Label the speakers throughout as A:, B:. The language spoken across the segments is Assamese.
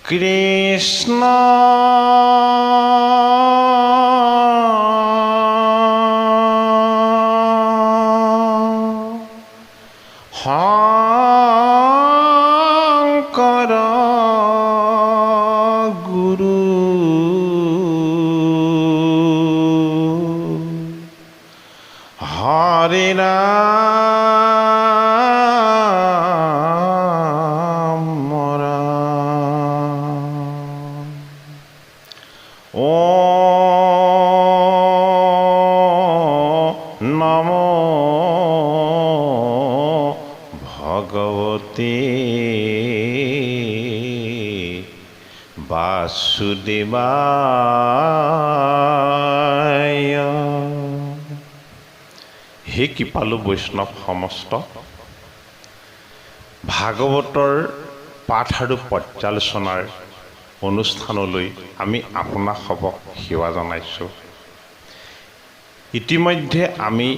A: কৃষ্ণ শংকৰ গুৰু হৰি ৰাম নমো ভগৱতে বাসুদেৱায়। হে কৃপালু বৈষ্ণৱ সমস্ত, ভাগৱতৰ পাঠ আৰু পৰ্যালোচনাৰ অনুষ্ঠানলৈ আমি আপোনাক সবক সেৱা জনাইছোঁ। ইতিমধ্যে আমি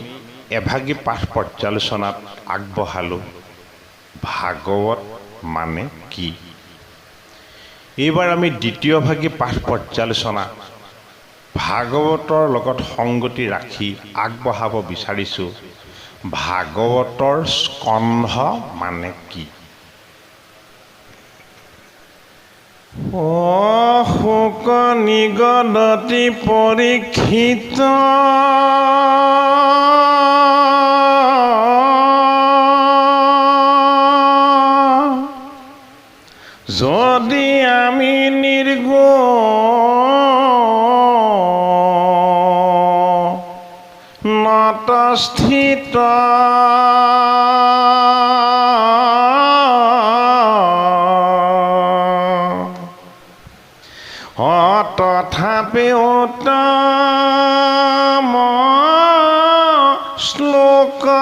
A: এভাগী পাঠ পৰ্যালোচনাত আগবঢ়ালোঁ ভাগৱত মানে কি। এইবাৰ আমি দ্বিতীয় ভাগী পাঠ পৰ্যালোচনা ভাগৱতৰ লগত সংগতি ৰাখি আগবঢ়াব বিচাৰিছোঁ ভাগৱতৰ স্কন্ধ মানে কি। অশোক নিগদতি পৰীক্ষিত যদি আমি নিৰ্গুণত স্থিত তথাপিও তম শ্লোকৰ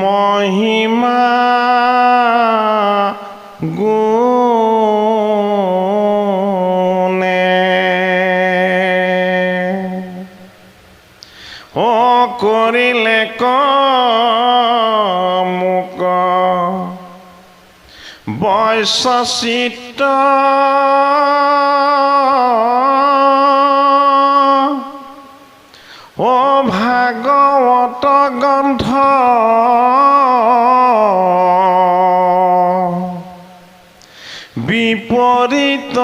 A: মহিমা গুণে কৰিলে মোক বৈশচিত ভাগৱত গ্ৰন্থ বিপৰীত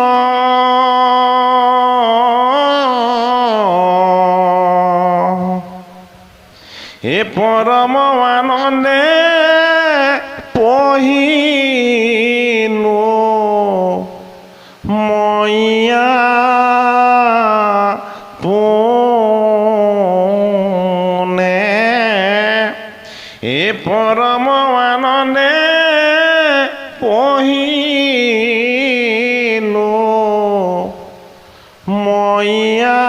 A: হে পৰম আনন্দে পঢ়িনো মইয়া পোনে। হে পৰম আনন্দে পঢ়িনো মইয়া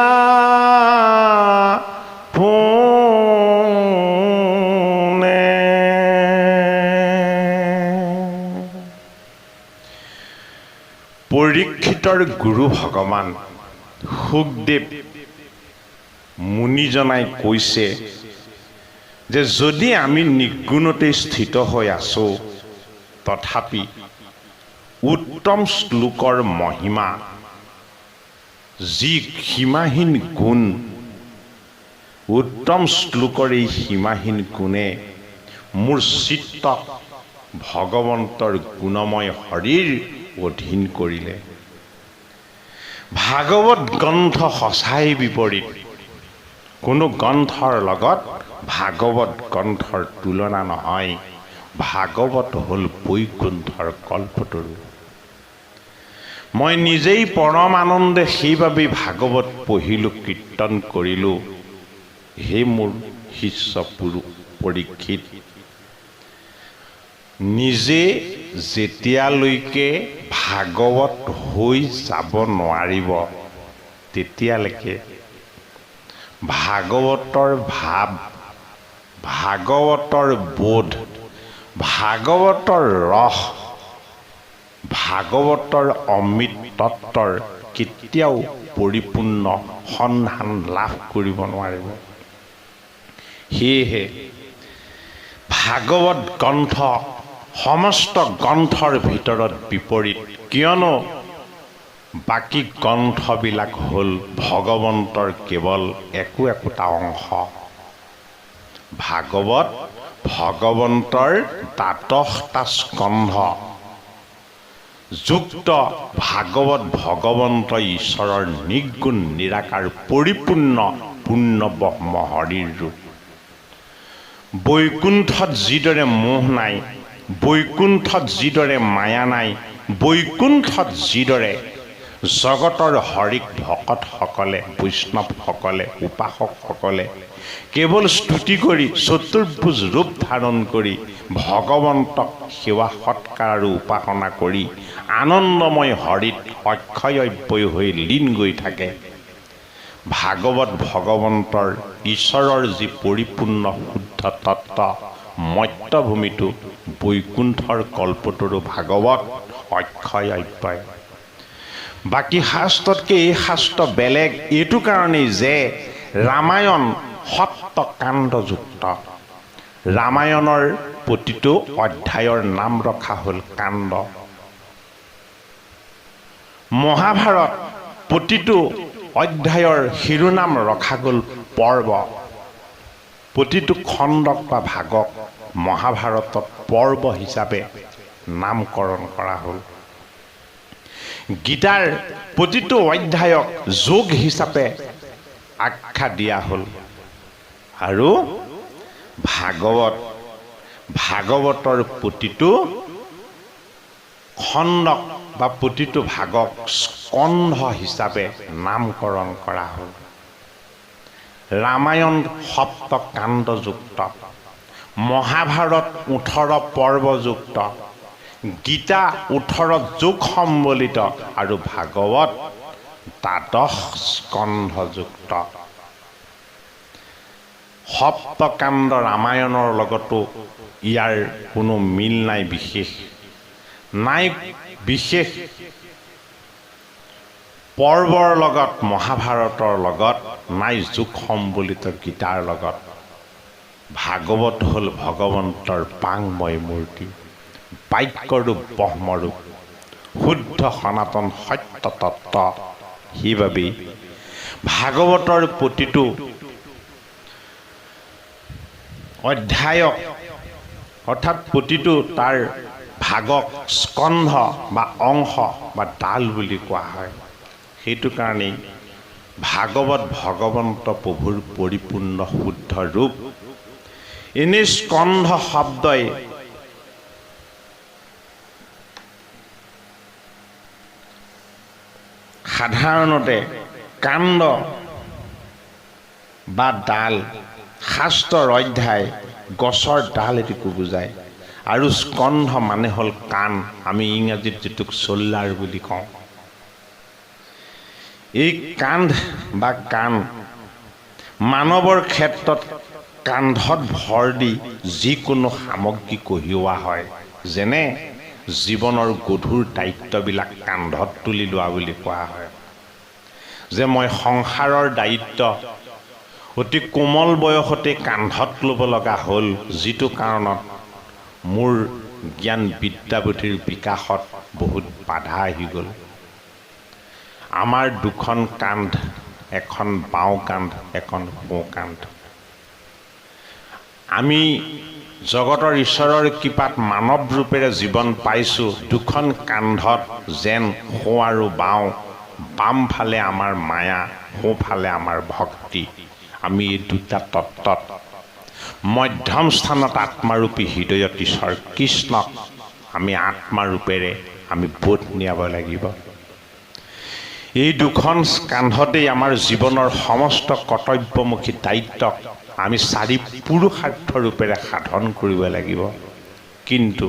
A: পৰীক্ষিতৰ গুৰু ভগৱান সুখদেৱ মুনিজনাই কৈছে যে যদি আমি নিৰ্গুণতে স্থিত হৈ আছোঁ তথাপি উত্তম শ্লোকৰ মহিমা যি সীমাহীন গুণ, উত্তম শ্লোকৰ এই সীমাহীন গুণে মোৰ চিত্তক ভগৱন্তৰ গুণময় হৰিৰ অধীন কৰিলে। ভাগৱত গ্ৰন্থ সঁচাই বিপৰীত, কোনো গ্ৰন্থৰ লগত ভাগৱত গ্ৰন্থৰ তুলনা নহয়। ভাগৱত হ'ল বৈকুণ্ঠৰ কল্পতৰু। মই নিজেই পৰম আনন্দে সেইবাবেই ভাগৱত পঢ়িলোঁ, কীৰ্তন কৰিলোঁ। হে মোৰ শিষ্য পৰীক্ষিত, নিজে যেতিয়ালৈকে ভাগৱত হৈ যাব নোৱাৰিব তেতিয়ালৈকে ভাগৱতৰ ভাৱ, ভাগৱতৰ বোধ, ভাগৱতৰ ৰস, ভাগৱতৰ অমৃত তত্ত্বৰ কেতিয়াও পৰিপূৰ্ণ সন্ধান লাভ কৰিব নোৱাৰিব। সেয়েহে ভাগৱত গ্ৰন্থ সমস্ত গ্ৰন্থৰ ভিতৰত বিপৰীত, কিয়নো বাকী গ্ৰন্থবিলাক হ'ল ভগৱন্তৰ কেৱল একোটা অংশ। ভাগৱত ভগৱন্তৰ দ্বাদশটা স্কন্ধ যুক্ত ভাগৱত ভগৱন্ত ঈশ্বৰৰ নিৰ্গুণ নিৰাকাৰ পৰিপূৰ্ণ পূৰ্ণব্ৰহ্ম হৰিৰ ৰূপ। বৈকুণ্ঠত যিদৰে মোহ নাই, বৈকুণ্ঠত যিদৰে মায়া নাই, বৈকুণ্ঠত যিদৰে জগতৰ হৰিক ভকতসকলে, বৈষ্ণৱসকলে, উপাসকসকলে কেৱল স্তুতি কৰি চতুৰ্ভুজ ৰূপ ধাৰণ কৰি ভগৱন্তক সেৱা সৎকাৰ আৰু উপাসনা কৰি আনন্দময় হৰিত অক্ষয় অব্যয় হৈ লীন গৈ থাকে। ভাগৱত ভগৱন্তৰ ঈশ্বৰৰ যি পৰিপূৰ্ণ শুদ্ধ তত্ত্ব, মৰ্ত্যভূমিটো বৈকুণ্ঠৰ কল্পতৰু ভাগৱত অক্ষয় অব্যয়। বাকী শাস্ত্ৰতকৈ এই শাস্ত্ৰ বেলেগ এইটো কাৰণেই যে ৰামায়ণ সপ্তকাণ্ডযুক্ত। ৰামায়ণৰ প্ৰতিটো অধ্যায়ৰ নাম ৰখা হ'ল কাণ্ড। মহাভাৰত প্ৰতিটো অধ্যায়ৰ শিৰোনাম ৰখা গ'ল পৰ্ব। প্ৰতিটো খণ্ডক বা ভাগক মহাভাৰতত পৰ্ব হিচাপে নামকৰণ কৰা হ'ল। গীতাৰ প্ৰতিটো অধ্যায়ক যোগ হিচাপে আখ্যা দিয়া হ'ল। আৰু ভাগৱতৰ প্ৰতিটো খণ্ডক বা প্ৰতিটো ভাগক স্কন্ধ হিচাপে নামকৰণ কৰা হ'ল। ৰামায়ণ সপ্তকাণ্ডযুক্ত, মহাভাৰত 18 পৰ্বযুক্ত, গীতা 18 যোগ সম্বলিত আৰু ভাগৱত দ্বাদশ স্কন্ধযুক্ত। সপ্তকাণ্ড ৰামায়ণৰ লগতো ইয়াৰ কোনো মিল নাই, বিশেষ নাই। বিশেষ পৰ্বৰ লগত মহাভাৰতৰ লগত নাই, যোগ সম্বলিত গীতাৰ লগত। ভাগৱত হ'ল ভগৱন্তৰ প্ৰাণময় মূৰ্তি, বাক্যৰূপ ব্ৰহ্মৰূপ, শুদ্ধ সনাতন সত্য তত্ত্ব। সেইবাবেই ভাগৱতৰ প্ৰতিটো অধ্যায়ক অৰ্থাৎ প্ৰতিটো তাৰ ভাগক স্কন্ধ বা অংশ বা ডাল বুলি কোৱা হয়। সেইটো কাৰণেই ভাগৱত ভগৱন্ত প্ৰভুৰ পৰিপূৰ্ণ শুদ্ধ ৰূপ। এনেই স্কন্ধ শব্দই সাধাৰণতে কাণ্ড বা ডাল, শাস্ত্ৰৰ অধ্যায়, গছৰ ডাল এটিকো বুজায়। আৰু স্কন্ধ মানে হ'ল কাণ, আমি ইংৰাজীত যিটোক চোল্লাৰ বুলি কওঁ। এই কান্ধ বা কাণ মানৱৰ ক্ষেত্ৰত কান্ধত ভৰ দি যিকোনো সামগ্ৰী কঢ়িওৱা হয়, যেনে জীৱনৰ গধুৰ দায়িত্ববিলাক কান্ধত তুলি লোৱা বুলি কোৱা হয়। যে মই সংসাৰৰ দায়িত্ব অতি কোমল বয়সতে কান্ধত ল'ব লগা হ'ল, যিটো কাৰণত মোৰ জ্ঞান বিদ্যাবুদ্ধিৰ বিকাশত বহুত বাধা আহি গ'ল। আমাৰ দুখন কান্ধ, এখন বাওঁ কান্ধ, এখন সোঁ কান্ধ। আমি জগতৰ ঈশ্বৰৰ কৃপাত মানৱ ৰূপেৰে জীৱন পাইছোঁ। দুখন কান্ধত যেন সোঁ আৰু বাওঁ, বামফালে আমাৰ মায়া, সোঁফালে আমাৰ ভক্তি। আমি এই দুটা তত্ত্বত মধ্যম স্থানত আত্মাৰূপী হৃদয়ত ঈশ্বৰ কৃষ্ণক আমি আত্মাৰূপেৰে আমি বোধ নিয়াব লাগিব। এই দুখন কান্ধতেই আমাৰ জীৱনৰ সমস্ত কৰ্তব্যমুখী দায়িত্বক আমি চাৰি পুৰুষাৰ্থ ৰূপেৰে সাধন কৰিব লাগিব। কিন্তু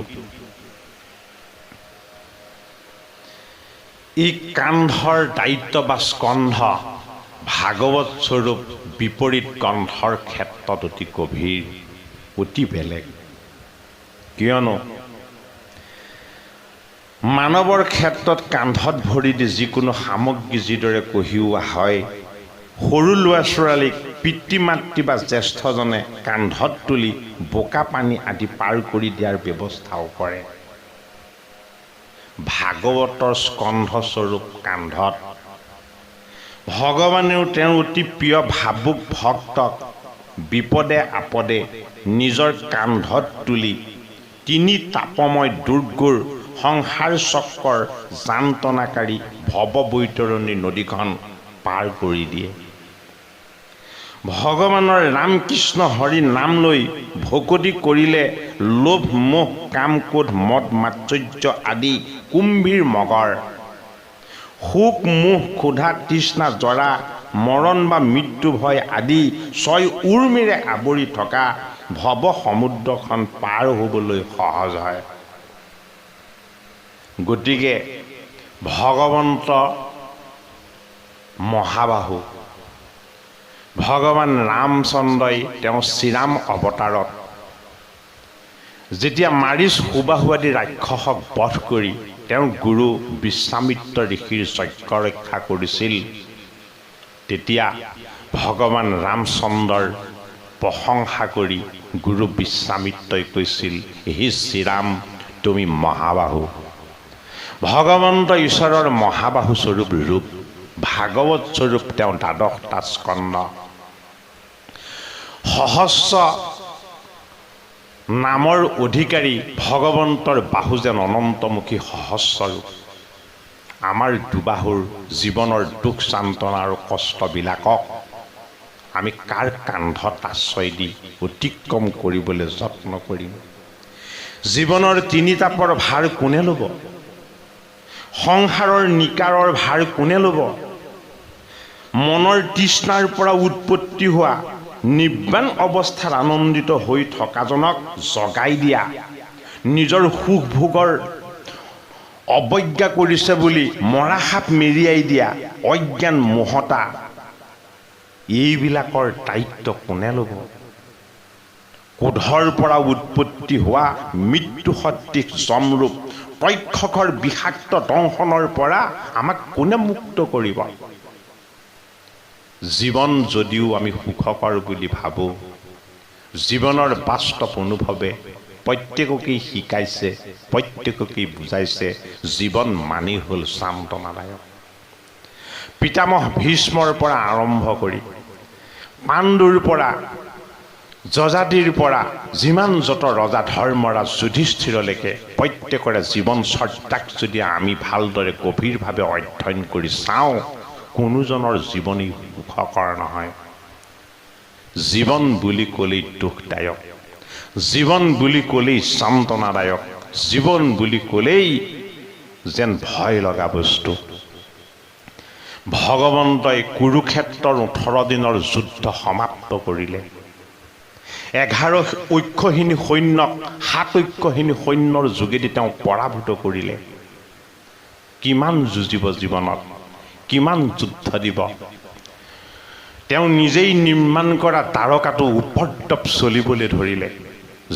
A: এই কান্ধৰ দায়িত্ব বা স্কন্ধ ভাগৱত স্বৰূপ বিপৰীত গ্ৰন্থৰ ক্ষেত্ৰত অতি গভীৰ, অতি বেলেগ। কিয়নো মানৱৰ ক্ষেত্ৰত কান্ধত ভৰি দি যিকোনো সামগ্ৰী যিদৰে কঢ়িওৱা হয়, সৰু ল'ৰা ছোৱালীক পিতৃ মাতৃ বা জ্যেষ্ঠজনে কান্ধত তুলি বোকা পানী আদি পাৰ কৰি দিয়াৰ ব্যৱস্থাও কৰে। ভাগৱতৰ স্কন্ধস্বৰূপ কান্ধত ভগৱানেও তেওঁৰ অতি প্ৰিয় ভাবুক ভক্তক বিপদে আপদে নিজৰ কান্ধত তুলি তিনি তাপময় দুৰ্গৰ সংসাৰ চক্ৰৰ যান্ত্ৰণাকাৰী ভৱবৈতৰণী নদীখন পাৰ কৰি দিয়ে। ভগৱানৰ ৰাম কৃষ্ণ হৰি নাম লৈ ভকতি কৰিলে লোভ মোহ কাম ক্ৰোধ মদ মাৎসৰ্য আদি কুম্ভীৰ মগৰ, সুখ মোহ ক্ষুধা তৃষ্ণা জৰা মৰণ বা মৃত্যু ভয় আদি ছয় উৰ্মিৰে আৱৰি থকা ভৱ সমুদ্ৰখন পাৰ হ'বলৈ সহজ হয়। গতিকে ভগৱন্ত মহাবাহু ভগৱান ৰামচন্দ্ৰই তেওঁ শ্ৰীৰাম অৱতাৰত যেতিয়া মাৰিচ সুবাহু আদি ৰাক্ষসক বধ কৰি তেওঁৰ গুৰু বিশ্বামিত্ৰ ঋষিৰ যজ্ঞ ৰক্ষা কৰিছিল, তেতিয়া ভগৱান ৰামচন্দ্ৰৰ প্ৰশংসা কৰি গুৰু বিশ্বামিত্ৰই কৈছিল, হে শ্ৰীৰাম তুমি মহাবাহু। ভগৱন্ত ঈশ্বৰৰ মহাবাহু স্বৰূপ ৰূপ, ভাগৱত স্বৰূপ তেওঁ দ্বাদশটা স্কন্ধ, সহস্ৰ নামৰ অধিকাৰী ভগৱন্তৰ বাহু যেন অনন্তমুখী সহস্ৰৰূপ। আমাৰ দুবাহুৰ জীৱনৰ দুখ যান্ত্ৰণা আৰু কষ্টবিলাকক আমি কাৰ কান্ধত আশ্ৰয় দি অতিক্ৰম কৰিবলৈ যত্ন কৰিম? জীৱনৰ তিনি তাপৰ ভাৰ কোনে ল'ব? সংসাৰৰ নিকাৰৰ ভাৰ কোনে ল'ব? মনৰ তৃষ্ণাৰ পৰা উৎপত্তি হোৱা নিৰ্বাণ অৱস্থাত আনন্দিত হৈ থকাজনক জগাই দিয়া, নিজৰ সুখ ভোগৰ অৱজ্ঞা কৰিছে বুলি মৰা সাপ মেৰিয়াই দিয়া অজ্ঞান মোহতা, এইবিলাকৰ দায়িত্ব কোনে ল'ব? ক্ৰোধৰ পৰা উৎপত্তি হোৱা মৃত্যু সদৃশ যমৰূপ তক্ষকৰ বিষাক্ত দংশনৰ পৰা আমাক কোনে মুক্ত কৰিব? জীৱন যদিও আমি সুখকৰ বুলি ভাবোঁ, জীৱনৰ বাস্তৱ অনুভৱে প্ৰত্যেককেই শিকাইছে, প্ৰত্যেককেই বুজাইছে, জীৱন মানি হ'ল সান্তনাদায়ক। পিতামহ ভীষ্মৰ পৰা আৰম্ভ কৰি পাণ্ডুৰ পৰা যজাতিৰ পৰা যিমান যত ৰজা ধৰ্মৰাজ যুধিষ্ঠিৰলৈকে প্ৰত্যেকৰে জীৱন চৰ্যাক যদি আমি ভালদৰে গভীৰভাৱে অধ্যয়ন কৰি চাওঁ, কোনোজনৰ জীৱনেই সুখকৰ নহয়। জীৱন বুলি ক'লেই দুখদায়ক, জীৱন বুলি ক'লেই সান্তনাদায়ক, জীৱন বুলি ক'লেই যেন ভয় লগা বস্তু। ভগৱন্তই কুৰুক্ষেত্ৰৰ 18 দিনৰ যুদ্ধ সমাপ্ত কৰিলে। 11 ঐক্যহীন সৈন্যক 7 ঐক্যহীন সৈন্যৰ যোগেদি তেওঁ পৰাভূত কৰিলে। কিমান যুঁজিব জীৱনত, কিমান যুদ্ধ দিব? তেওঁ নিজেই নিৰ্মাণ কৰা দ্বাৰকাটো উপদ্ৰৱ চলিবলৈ ধৰিলে।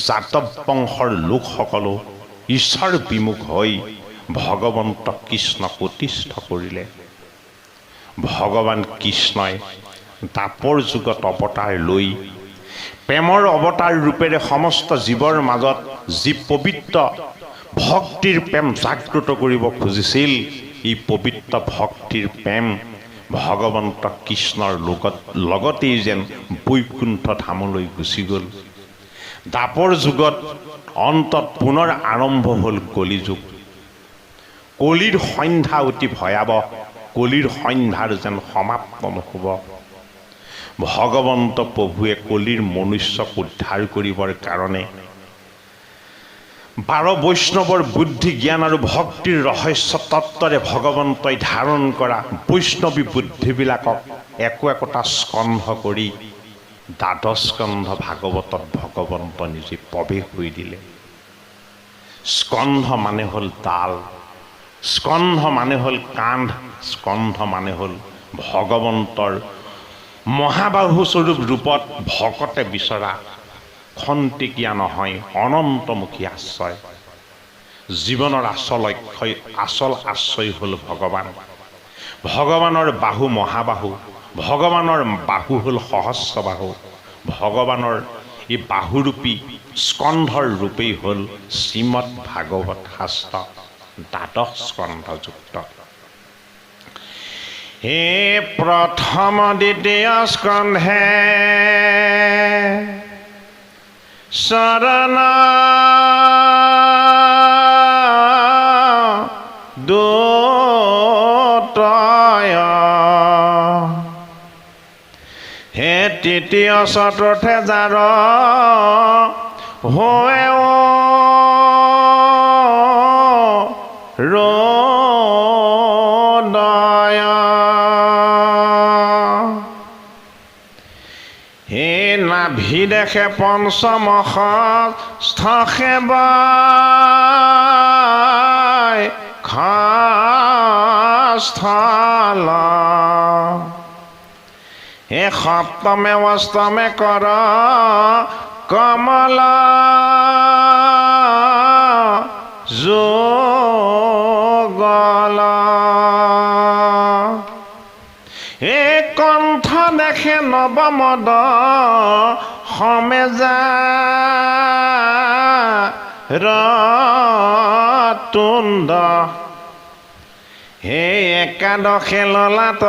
A: যাদৱ বংশৰ লোকসকলো ঈশ্বৰ বিমুখ হৈ ভগৱন্ত কৃষ্ণক প্ৰতিষ্ঠা কৰিলে। ভগৱান কৃষ্ণই দাপৰ যুগত অৱতাৰ লৈ প্ৰেমৰ অৱতাৰ ৰূপেৰে সমস্ত জীৱৰ মাজত যি পবিত্ৰ ভক্তিৰ প্ৰেম জাগ্ৰত কৰিব খুজিছিল, এই পবিত্ৰ ভক্তিৰ প্ৰেম ভগৱন্ত কৃষ্ণৰ লগতেই যেন বৈকুণ্ঠ ধামলৈ গুচি গ'ল। দাপৰ যুগত অন্তত পুনৰ আৰম্ভ হ'ল কলিযুগ। কলিৰ সন্ধ্যা অতি ভয়াৱহ, কলিৰ সন্ধ্যাৰ যেন সমাপ্ত নহ'ব। ভগৱন্ত প্ৰভুৱে কলিৰ মনুষ্যক উদ্ধাৰ কৰিবৰ কাৰণে 12 বৈষ্ণৱৰ বুদ্ধি জ্ঞান আৰু ভক্তিৰ ৰহস্য তত্ত্বৰে ভগৱন্তই ধাৰণ কৰা বৈষ্ণৱী বুদ্ধিবিলাকক একোটা স্কন্ধ কৰি দ্বাদশ স্কন্ধ ভাগৱতত ভগৱন্ত নিজে প্ৰৱেশ হৈ দিলে। স্কন্ধ মানে হ'ল ডাল, স্কন্ধ মানে হ'ল কান্ধ, স্কন্ধ মানে হ'ল ভগৱন্তৰ মহাবাহু স্বৰূপ ৰূপত ভকতে বিচৰা খন্তেকীয়া নহয়, অনন্তমুখী আশ্ৰয়। জীৱনৰ আচল আশ্ৰয় হ'ল ভগৱান। ভগৱানৰ বাহু মহাবাহু, ভগৱানৰ বাহু হ'ল সহস্ৰবাহু। ভগৱানৰ এই বাহুৰূপী স্কন্ধৰ ৰূপেই হ'ল শ্ৰীমদ ভাগৱত শাস্ত্ৰ দ্বাদশ স্কন্ধযুক্ত। হে প্ৰথম দ্বিতীয় স্কন্ধে চৰণ দুতয়, হে তৃতীয় চতুৰ্থে যাৰ হৈ ৰোদয়, হে নাভি দেখে পঞ্চম স্থে স্থল, হে সপ্তমে অষ্টমে কৰ কমল যুগল, হে কণ্ঠ দেখে নৱমদ সমেজা তুণ্ড, হে একাদশে ললাট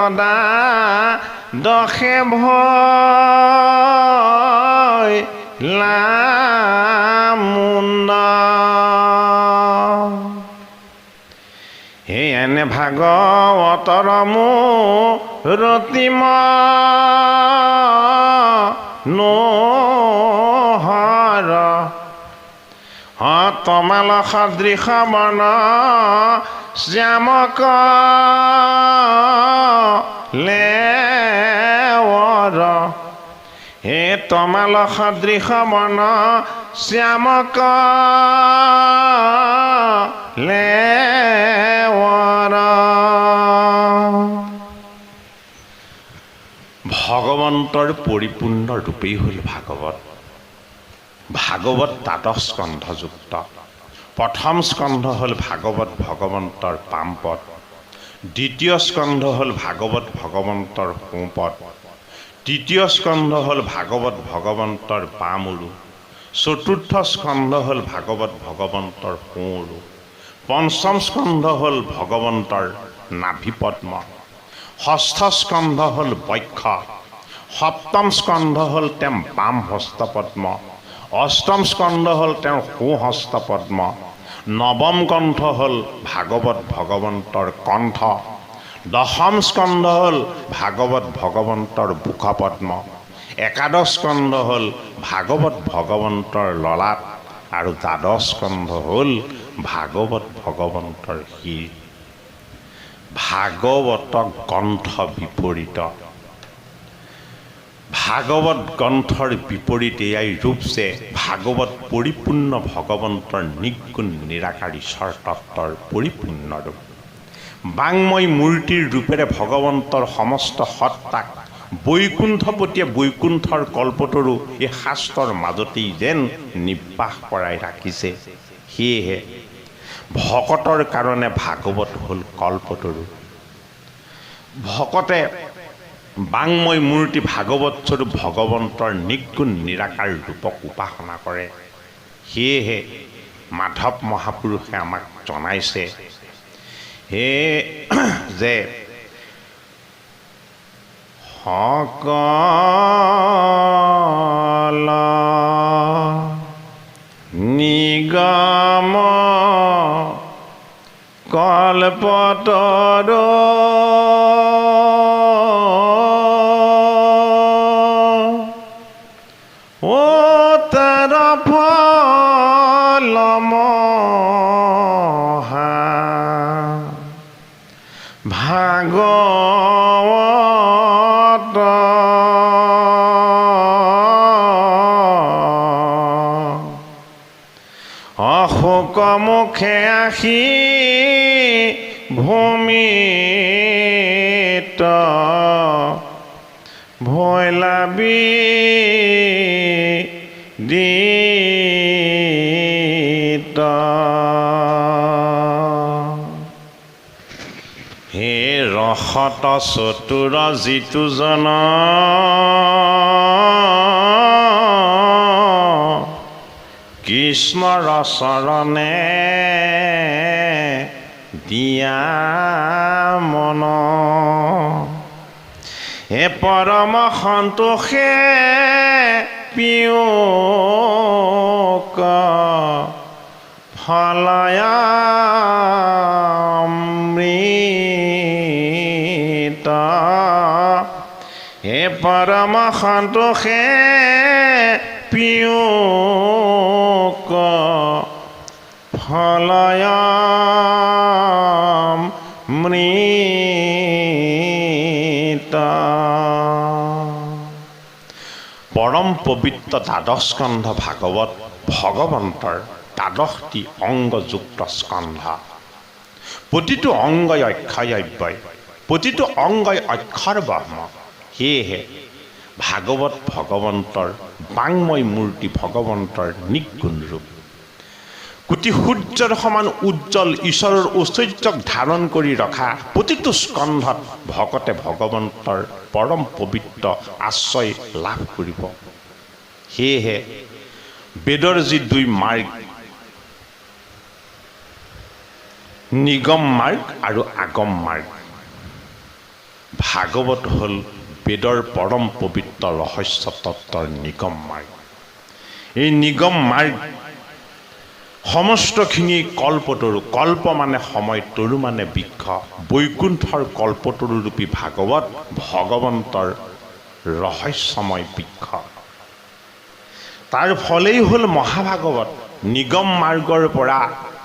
A: দশে মুণ্ড, হে এনে ভাগৱতৰ ৰতিম নোহৰ, তমাল সদৃশ বৰ্ণ শ্যামক লেৱৰ, হে তমাল সদৃশ বৰ্ণ শ্যামক লেৱৰ। ভগৱন্তৰ পৰিপূৰ্ণ ৰূপেই হ'ল ভাগৱত। ভাগৱত দ্বাদশ স্কন্ধযুক্ত। প্ৰথম স্কন্ধ হ'ল ভাগৱত ভগৱন্তৰ বামপদ, দ্বিতীয় স্কন্ধ হ'ল ভাগৱত ভগৱন্তৰ সোঁপদ, তৃতীয় স্কন্ধ হ'ল ভাগৱত ভগৱন্তৰ বামউৰু, চতুৰ্থ স্কন্ধ হ'ল ভাগৱত ভগৱন্তৰ সোঁউৰু, পঞ্চম স্কন্ধ হ'ল ভগৱন্তৰ নাভিপদ্ম, ষষ্ঠ স্কন্ধ হ'ল বক্ষ, সপ্তম স্কন্ধ হ'ল তেওঁ বাম হস্তপদ্ম, অষ্টম স্কন্ধ হ'ল তেওঁৰ সোঁহস্তপদ্ম, নৱম কণ্ঠ হ'ল ভাগৱত ভগৱন্তৰ কণ্ঠ, দশম স্কন্ধ হ'ল ভাগৱত ভগৱন্তৰ বুকপদ্ম, একাদশ স্কন্ধ হ'ল ভাগৱত ভগৱন্তৰ ললাট আৰু দ্বাদশ স্কন্ধ হ'ল ভাগৱত ভগৱন্তৰ শিৰ। ভাগৱত গ্ৰন্থ বিপৰীত। ভাগৱত গ্ৰন্থৰ বিপৰীত এয়াই ৰূপ যে ভাগৱত পৰিপূৰ্ণ ভগৱন্তৰ নিৰ্গুণ নিৰাকাৰ ঈশ্বৰ তত্ত্বৰ পৰিপূৰ্ণ ৰূপ। বাংময় মূৰ্তিৰ ৰূপেৰে ভগৱন্তৰ সমস্ত সত্তাক বৈকুণ্ঠপতিয়ে বৈকুণ্ঠৰ কল্পতৰু এই শাস্ত্ৰৰ মাজতেই যেন নিবাস কৰাই ৰাখিছে। সেয়েহে ভকতৰ কাৰণে ভাগৱত হ'ল কল্পতৰু। ভকতে বাংময় মূৰ্তি ভাগৱত স্বৰূপ ভগৱন্তৰ নিৰ্গুণ নিৰাকাৰ ৰূপক উপাসনা কৰে। সেয়েহে মাধৱ মহাপুৰুষে আমাক জনাইছে যে সকল নিগম কল্পতৰু তাৰ ফল মহা ভাগৱত অশোক মুখে আহি ভূমিত ভৈলাবী দিত হে ৰসত চতুৰ যিটো জন কৃষ্ণৰ চৰণে দিয়া মন হে পৰম সন্তোষে পিয়ক ফলয়ামৃত হে পৰম সন্তোষে পিয়ক ফলয়ামৃত পৰম পবিত্ৰ দ্বাদশ স্কন্ধ ভাগৱত ভগৱন্তৰ দ্বাদশটি অংগযুক্ত স্কন্ধ প্ৰতিটো অংগই অক্ষয় অব্যয় প্ৰতিটো অংগই অক্ষৰ ব্ৰহ্ম সেয়েহে ভাগৱত ভগৱন্তৰ বাংময় মূৰ্তি ভগৱন্তৰ নিগুণ ৰূপ কোটি সূৰ্যৰ সমান উজ্জ্বল ঈশ্বৰৰ ঐশ্বৰ্যক ধাৰণ কৰি ৰখা প্ৰতিটো স্কন্ধত ভকতে ভগৱন্তৰ পৰম পবিত্ৰ আশ্ৰয় লাভ কৰিব সেয়েহে বেদৰ যি দুই মাৰ্গ নিগম মাৰ্গ আৰু আগম মাৰ্গ ভাগৱত হ'ল বেদৰ পৰম পবিত্ৰ ৰহস্য তত্ত্বৰ নিগম মাৰ্গ এই নিগম মাৰ্গ সমস্তখিনি কল্পতৰু কল্প মানে সময় তৰু মানে বৃক্ষ বৈকুণ্ঠৰ কল্পতৰুৰূপী ভাগৱত ভগৱন্তৰ ৰহস্যময় বৃক্ষ তাৰ ফলেই হ'ল মহাভাগৱত নিগম মাৰ্গৰ পৰা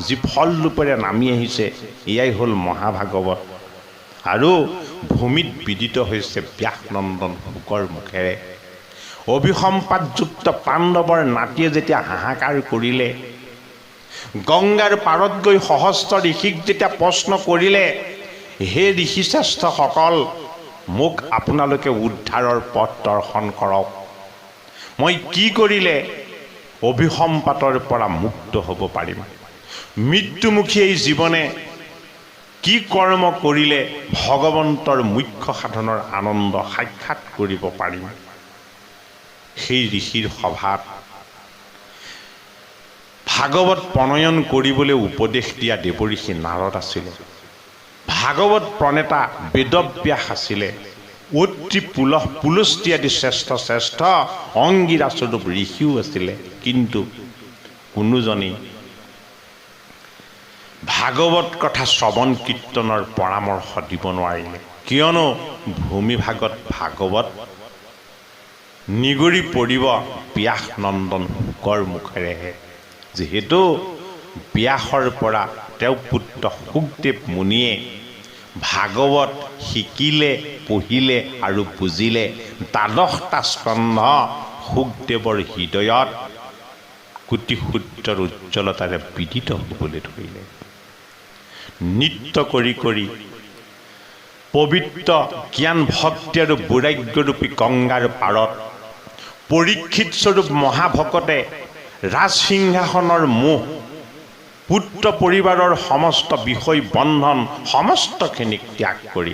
A: যি ফল ৰূপেৰে নামি আহিছে এয়াই হ'ল মহাভাগৱত আৰু ভূমিত বিদিত হৈছে ব্যাসনন্দন শুকৰ মুখেৰে অভিসম্পাদযুক্ত পাণ্ডৱৰ নাতিয়ে যেতিয়া হাহাকাৰ কৰিলে গংগাৰ পাৰত গৈ সহস্ৰ ঋষিক যেতিয়া প্ৰশ্ন কৰিলে হে ঋষিশ্ৰেষ্ঠসকল মোক আপোনালোকে উদ্ধাৰৰ পথ দৰ্শন কৰক মই কি কৰিলে অভিসম্পাতৰ পৰা মুক্ত হ'ব পাৰিম মৃত্যুমুখী এই জীৱনে কি কৰ্ম কৰিলে ভগৱন্তৰ মুখ্য সাধনৰ আনন্দ সাক্ষাৎ কৰিব পাৰিম সেই ঋষিৰ সভাত ভাগৱত প্ৰণয়ন কৰিবলৈ উপদেশ দিয়া দেৱঋষি নাৰদ আছিলে ভাগৱত প্ৰণেতা বেদব্যাস আছিলে অত্ৰি পুলস্তি আদি শ্ৰেষ্ঠ শ্ৰেষ্ঠ অংগীৰা স্বৰূপ ঋষিও আছিলে কিন্তু কোনোজনেই ভাগৱত কথা শ্ৰৱণ কীৰ্তনৰ পৰামৰ্শ দিব নোৱাৰিলে কিয়নো ভূমিভাগত ভাগৱত নিগৰি পৰিব ব্যাসনন্দন শুকৰ মুখেৰেহে যিহেতু ব্যাসৰ পৰা তেওঁ পুত্ৰ শুকদেৱ মুনিয়ে ভাগৱত শিকিলে পঢ়িলে আৰু বুজিলে দ্বাদশটা স্কন্ধ শুকদেৱৰ হৃদয়ত কোটি সূৰ্যৰ উজ্জ্বলতাৰে বিদিত হ'বলৈ ধৰিলে নৃত্য কৰি কৰি পবিত্ৰ জ্ঞান ভক্তি আৰু বৈৰাগ্যৰূপী গংগাৰ পাৰত পৰীক্ষিত স্বৰূপ মহাভকতে ৰাজসিংহাসনৰ মোহ পুত্ৰ পৰিবাৰৰ সমস্ত বিষয় বন্ধন সমস্তখিনিক ত্যাগ কৰি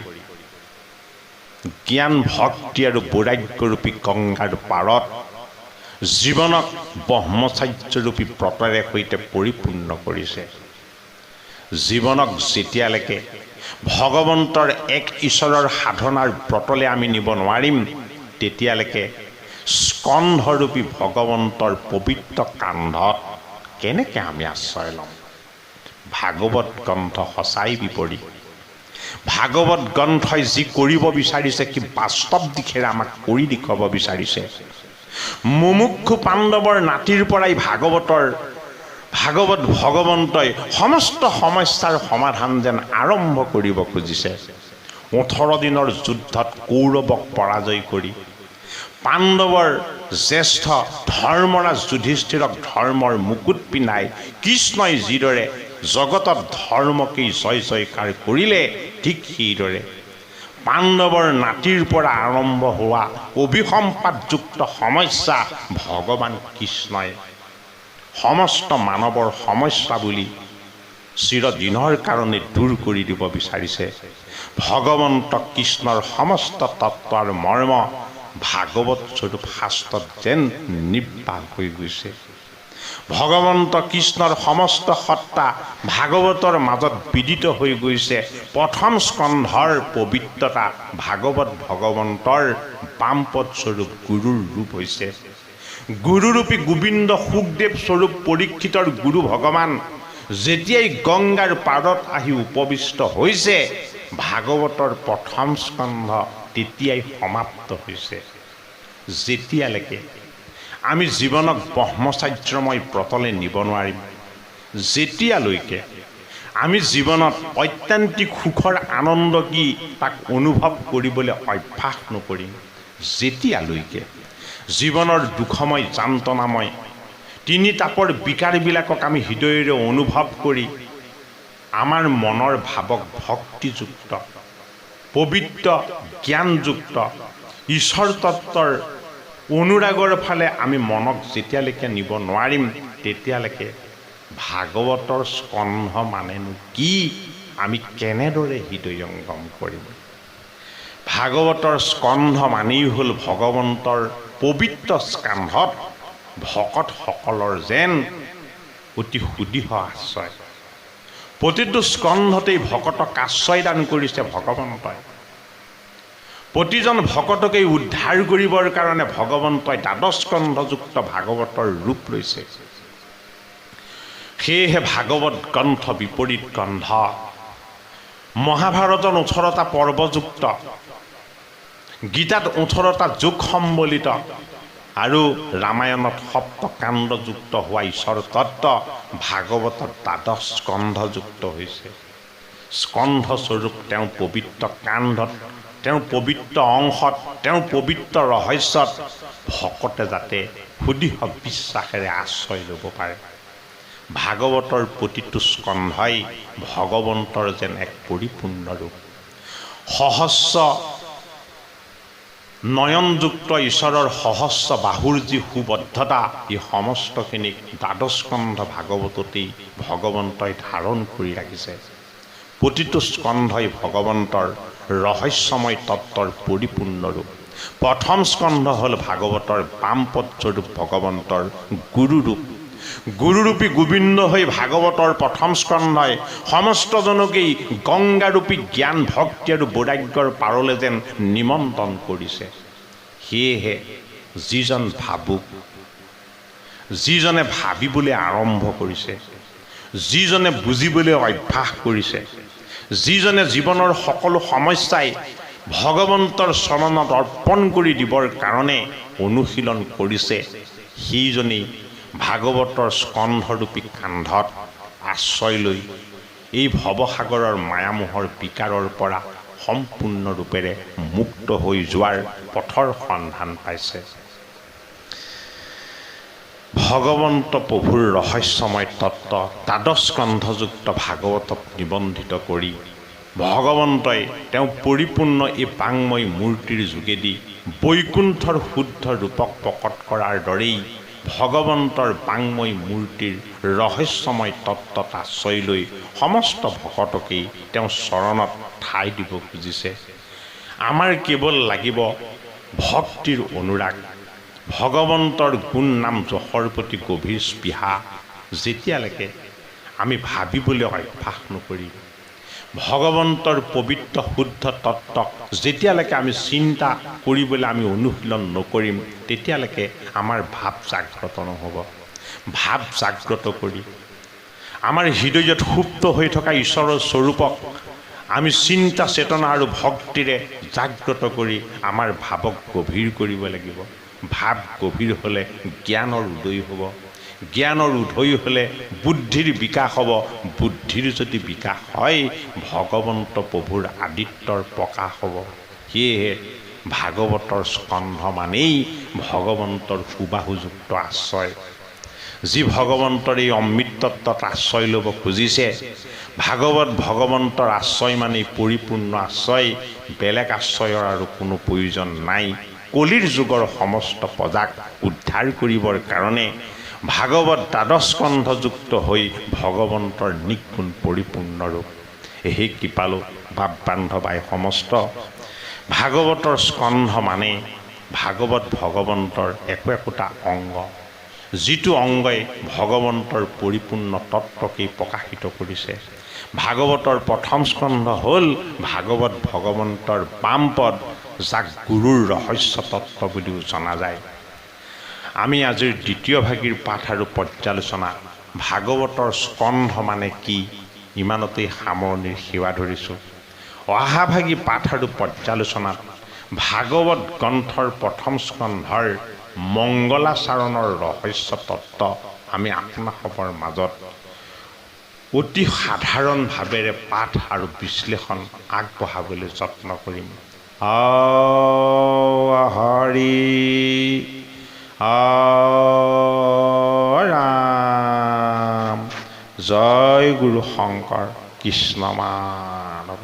A: জ্ঞান ভক্তি আৰু বৈৰাগ্যৰূপী গংগাৰ পাৰত জীৱনক ব্ৰহ্মচাৰ্যৰূপী ব্ৰতেৰে সৈতে পৰিপূৰ্ণ কৰিছে জীৱনক যেতিয়ালৈকে ভগৱন্তৰ এক ঈশ্বৰৰ সাধনাৰ ব্ৰতলৈ আমি নিব নোৱাৰিম তেতিয়ালৈকে স্কন্ধৰূপী ভগৱন্তৰ পবিত্ৰ কান্ধত কেনেকৈ আমি আশ্ৰয় ল'ম ভাগৱত গ্ৰন্থ সঁচাই বিপৰীত ভাগৱত গ্ৰন্থই যি কৰিব বিচাৰিছে কি বাস্তৱ দিশেৰে আমাক কৰি দেখুৱাব বিচাৰিছে মুমুক্ষু পাণ্ডৱৰ নাতিৰ পৰাই ভাগৱত ভগৱন্তই সমস্ত সমস্যাৰ সমাধান যেন আৰম্ভ কৰিব খুজিছে 18 দিনৰ যুদ্ধত কৌৰৱক পৰাজয় কৰি পাণ্ডৱৰ জ্যেষ্ঠ ধৰ্মৰাজ যুধিষ্ঠিৰক ধৰ্মৰ মুকুট পিন্ধাই কৃষ্ণই যিদৰে জগতত ধৰ্মকেই জয় জয়কাৰ কৰিলে ঠিক সেইদৰে পাণ্ডৱৰ নাতিৰ পৰা আৰম্ভ হোৱা অভিসম্পাদযুক্ত সমস্যা ভগৱান কৃষ্ণই সমস্ত মানৱৰ সমস্যা বুলি চিৰদিনৰ কাৰণে দূৰ কৰি দিব বিচাৰিছে। ভগৱন্ত কৃষ্ণৰ সমস্ত তত্বৰ মৰ্ম ভাগৱত স্বৰূপ শাস্ত্ৰত যেন নিৰ্বাহ হৈ গৈছে। ভগৱন্ত কৃষ্ণৰ সমস্ত সত্তা ভাগৱতৰ মাজত বিদিত হৈ গৈছে। প্ৰথম স্কন্ধৰ পবিত্ৰতা ভাগৱত ভগৱন্তৰ বামপদ স্বৰূপ গুৰুৰ ৰূপ হৈছে। গুৰুৰূপী গোবিন্দ সুখদেৱ স্বৰূপ পৰীক্ষিতৰ গুৰু ভগৱান যেতিয়াই গংগাৰ পাৰত আহি উপবিষ্ট হৈছে, ভাগৱতৰ প্ৰথম স্কন্ধ তেতিয়াই সমাপ্ত হৈছে। যেতিয়ালৈকে আমি জীৱনক ব্ৰহ্মচাৰ্যময় ব্ৰতলৈ নিব নোৱাৰিম, যেতিয়ালৈকে আমি জীৱনত ঐত্যান্তিক সুখৰ আনন্দ কি তাক অনুভৱ কৰিবলৈ অভ্যাস নকৰিম, যেতিয়ালৈকে জীৱনৰ দুখময় যান্তনাময় তিনি তাপৰ বিকাৰবিলাকক আমি হৃদয়েৰে অনুভৱ কৰি আমাৰ মনৰ ভাৱক ভক্তিযুক্ত পবিত্ৰ জ্ঞানযুক্ত ঈশ্বৰ তত্বৰ অনুৰাগৰ ফালে আমি মনক যেতিয়ালৈকে নিব নোৱাৰিম, তেতিয়ালৈকে ভাগৱতৰ স্কন্ধ মানেনো কি, আমি কেনেদৰে হৃদয়ংগম কৰিম? ভাগৱতৰ স্কন্ধ মানেই হ'ল ভগৱন্তৰ পবিত্ৰ স্কন্ধত ভকতসকলৰ যেন অতি সুদৃঢ় আশ্ৰয়। প্ৰতিটো স্কন্ধতেই ভকতক আশ্ৰয় দান কৰিছে ভগৱন্তই। প্ৰতিজন ভকতকেই উদ্ধাৰ কৰিবৰ কাৰণে ভগৱন্তই দ্বাদশ স্কন্ধযুক্ত ভাগৱতৰ ৰূপ লৈছে। সেয়েহে ভাগৱত গ্ৰন্থ বিপৰীত গ্ৰন্থ। মহাভাৰতত 18টা পৰ্বযুক্ত, গীতাত 18টা যোগ সম্বলিত আৰু ৰামায়ণত সপ্তকাণ্ডযুক্ত হোৱা ঈশ্বৰ তত্ত্ব ভাগৱতত দ্বাদশ স্কন্ধযুক্ত হৈছে। স্কন্ধস্বৰূপ তেওঁ পবিত্ৰ কাণ্ডত, তেওঁৰ পবিত্ৰ অংশত, তেওঁৰ পবিত্ৰ ৰহস্যত ভকতে যাতে সুদৃঢ় বিশ্বাসেৰে আশ্ৰয় ল'ব পাৰে। ভাগৱতৰ প্ৰতিটো স্কন্ধই ভগৱন্তৰ যেন এক পৰিপূৰ্ণ ৰূপ। সহস্ৰ নয়নযুক্ত ঈশ্বৰৰ সহস্ৰ বাহুৰ যি সুবদ্ধতা, এই সমস্তখিনিক দ্বাদশ স্কন্ধ ভাগৱততেই ভগৱন্তই ধাৰণ কৰি ৰাখিছে। প্ৰতিটো স্কন্ধই ভগৱন্তৰ ৰহস্যময় তত্ত্বৰ পৰিপূৰ্ণ ৰূপ। প্ৰথম স্কন্ধ হ'ল ভাগৱতৰ বামপদ স্বৰূপ ভগৱন্তৰ গুৰুৰূপ। গুৰুৰূপী গোবিন্দ হৈ ভাগৱতৰ প্ৰথম স্কন্ধই সমস্তজনকেই গংগাৰূপী জ্ঞান ভক্তি আৰু বৈৰাগ্যৰ পাৰলৈ যেন নিমন্ত্ৰণ কৰিছে। সেয়েহে যিজন ভাবুক, যিজনে ভাবিবলৈ আৰম্ভ কৰিছে, যিজনে বুজিবলৈ অভ্যাস কৰিছে, যিজনে জীৱনৰ সকলো সমস্যাই ভগৱন্তৰ চৰণত অৰ্পণ কৰি দিবৰ কাৰণে অনুশীলন কৰিছে, সেইজনেই ভাগৱতৰ স্কন্ধৰূপী কান্ধত আশ্ৰয় লৈ এই ভৱসাগৰৰ মায়ামোহৰ বিকাৰৰ পৰা সম্পূৰ্ণৰূপেৰে মুক্ত হৈ যোৱাৰ পথৰ সন্ধান পাইছে। ভগৱন্ত প্ৰভুৰ ৰহস্যময় তত্ত্ব দ্বাদশ স্কন্ধযুক্ত ভাগৱতক নিবন্ধিত কৰি ভগৱন্তই তেওঁ পৰিপূৰ্ণ এই বাংময় মূৰ্তিৰ যোগেদি বৈকুণ্ঠৰ শুদ্ধ ৰূপক প্ৰকট কৰাৰ দৰেই ভগৱন্তৰ বাংময় মূৰ্তিৰ ৰহস্যময় তত্ত্বত আশ্ৰয় লৈ সমস্ত ভকতকেই তেওঁ চৰণত ঠাই দিব খুজিছে। আমাৰ কেৱল লাগিব ভক্তিৰ অনুৰাগ, ভগৱন্তৰ গুণ নাম যশৰ প্ৰতি গভীৰ স্পৃহা। যেতিয়ালৈকে আমি ভাবিবলৈ অভ্যাস নকৰি ভগৱন্তৰ পবিত্ৰ শুদ্ধ তত্ত্বক যেতিয়ালৈকে আমি চিন্তা কৰিবলৈ আমি অনুশীলন নকৰিম, তেতিয়ালৈকে আমাৰ ভাৱ জাগ্ৰত নহ'ব। ভাৱ জাগ্ৰত কৰি আমাৰ হৃদয়ত সুপ্ত হৈ থকা ঈশ্বৰৰ স্বৰূপক আমি চিন্তা চেতনা আৰু ভক্তিৰে জাগ্ৰত কৰি আমাৰ ভাৱক গভীৰ কৰিব লাগিব। ভাৱ গভীৰ হ'লে জ্ঞানৰ উদয় হ'ব, জ্ঞানৰ উদয় হ'লে বুদ্ধিৰ বিকাশ হ'ব, বুদ্ধিৰ যদি বিকাশ হয় ভগৱন্ত প্ৰভুৰ আদিত্যৰ প্ৰকাশ হ'ব। সেয়েহে ভাগৱতৰ স্কন্ধ মানেই ভগৱন্তৰ সুবাহুযুক্ত আশ্ৰয়। যি ভগৱন্তৰ এই অমৃত তত্ত্বত আশ্ৰয় ল'ব খুজিছে, ভাগৱত ভগৱন্তৰ আশ্ৰয় মানেই পৰিপূৰ্ণ আশ্ৰয়, বেলেগ আশ্ৰয়ৰ আৰু কোনো প্ৰয়োজন নাই। কলিৰ যুগৰ সমস্ত প্ৰজাক উদ্ধাৰ কৰিবৰ কাৰণে ভাগৱত দ্বাদশ স্কন্ধযুক্ত হৈ ভগৱন্তৰ নিগুণ পৰিপূৰ্ণ ৰূপ। সেই কৃপালু বাপ বান্ধৱাই সমস্ত ভাগৱতৰ স্কন্ধ মানে ভাগৱত ভগৱন্তৰ একোটা অংগ, যিটো অংগই ভগৱন্তৰ পৰিপূৰ্ণ তত্ত্বকেই প্ৰকাশিত কৰিছে। ভাগৱতৰ প্ৰথম স্কন্ধ হ'ল ভাগৱত ভগৱন্তৰ বামপদ, যাক গুৰুৰ ৰহস্য তত্ত্ব বুলিও জনা যায়। আমি আজিৰ দ্বিতীয় ভাগিৰ পাঠ আৰু পৰ্যালোচনা ভাগৱতৰ স্কন্ধ মানে কি ইমানতেই সামৰণিৰ সেৱা ধৰিছোঁ। অহা ভাগি পাঠ আৰু পৰ্যালোচনাত ভাগৱত গ্ৰন্থৰ প্ৰথম স্কন্ধৰ মংগলাচৰণৰ ৰহস্য তত্ত্ব আমি আপোনাসৱৰ মাজত অতি সাধাৰণভাৱেৰে পাঠ আৰু বিশ্লেষণ আগবঢ়াবলৈ যত্ন কৰিম। হৰি ৰাম, জয় গুৰু শংকৰ, কৃষ্ণ মাধৱ।